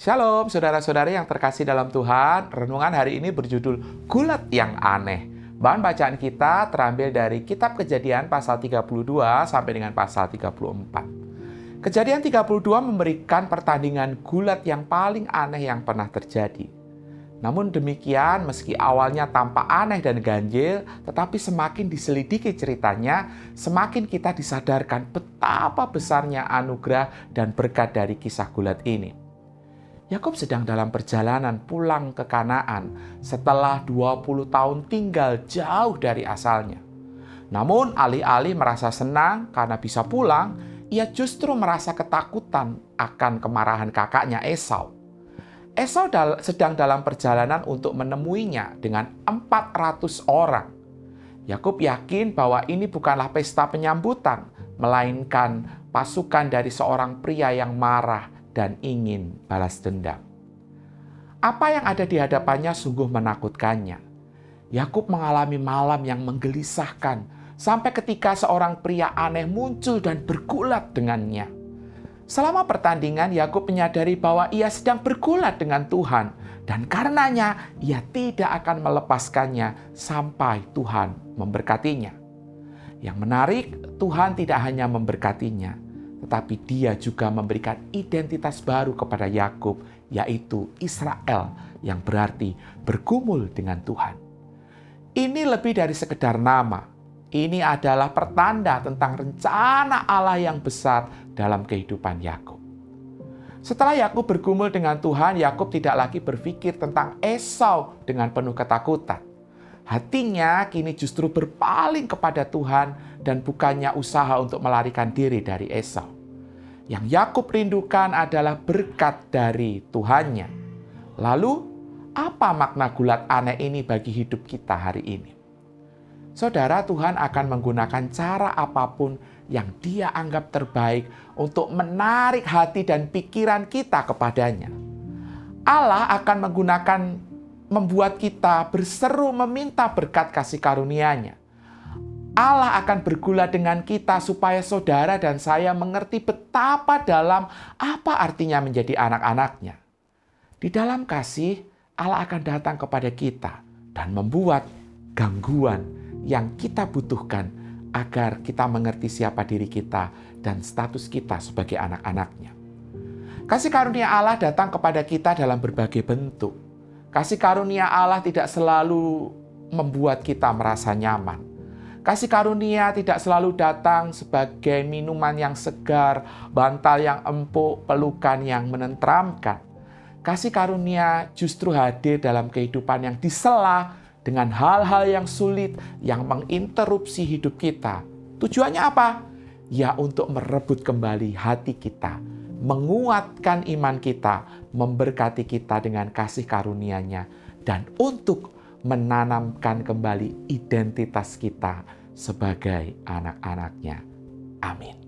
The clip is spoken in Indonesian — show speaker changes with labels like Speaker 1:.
Speaker 1: Shalom, saudara-saudari yang terkasih dalam Tuhan. Renungan hari ini berjudul Gulat yang Aneh. Bahan bacaan kita terambil dari Kitab Kejadian pasal 32 sampai dengan pasal 34. Kejadian 32 memberikan pertandingan gulat yang paling aneh yang pernah terjadi. Namun demikian, meski awalnya tampak aneh dan ganjil, tetapi semakin diselidiki ceritanya, semakin kita disadarkan betapa besarnya anugerah dan berkat dari kisah gulat ini. Yakub sedang dalam perjalanan pulang ke Kanaan setelah 20 tahun tinggal jauh dari asalnya. Namun alih-alih merasa senang karena bisa pulang, ia justru merasa ketakutan akan kemarahan kakaknya Esau. Esau sedang dalam perjalanan untuk menemuinya dengan 400 orang. Yakub yakin bahwa ini bukanlah pesta penyambutan, melainkan pasukan dari seorang pria yang marah dan ingin balas dendam. Apa yang ada di hadapannya sungguh menakutkannya. Yakub mengalami malam yang menggelisahkan sampai ketika seorang pria aneh muncul dan bergulat dengannya. Selama pertandingan, Yakub menyadari bahwa ia sedang bergulat dengan Tuhan dan karenanya ia tidak akan melepaskannya sampai Tuhan memberkatinya. Yang menarik, Tuhan tidak hanya memberkatinya, tetapi dia juga memberikan identitas baru kepada Yakub, yaitu Israel, yang berarti bergumul dengan Tuhan. Ini lebih dari sekedar nama. Ini adalah pertanda tentang rencana Allah yang besar dalam kehidupan Yakub. Setelah Yakub bergumul dengan Tuhan, Yakub tidak lagi berpikir tentang Esau dengan penuh ketakutan. Hatinya kini justru berpaling kepada Tuhan dan bukannya usaha untuk melarikan diri dari Esau. Yang Yakub rindukan adalah berkat dari Tuhannya. Lalu, apa makna gulat aneh ini bagi hidup kita hari ini? Saudara, Tuhan akan menggunakan cara apapun yang Dia anggap terbaik untuk menarik hati dan pikiran kita kepadanya. Allah akan membuat kita berseru meminta berkat kasih karunia-Nya. Allah akan bergulat dengan kita supaya saudara dan saya mengerti betapa dalam apa artinya menjadi anak-anaknya. Di dalam kasih, Allah akan datang kepada kita dan membuat gangguan yang kita butuhkan agar kita mengerti siapa diri kita dan status kita sebagai anak-anaknya. Kasih karunia Allah datang kepada kita dalam berbagai bentuk. Kasih karunia Allah tidak selalu membuat kita merasa nyaman. Kasih karunia tidak selalu datang sebagai minuman yang segar, bantal yang empuk, pelukan yang menenteramkan. Kasih karunia justru hadir dalam kehidupan yang disela dengan hal-hal yang sulit yang menginterupsi hidup kita. Tujuannya apa? Ya, untuk merebut kembali hati kita, menguatkan iman kita, memberkati kita dengan kasih karunia-Nya, dan untuk menanamkan kembali identitas kita sebagai anak-anaknya. Amin.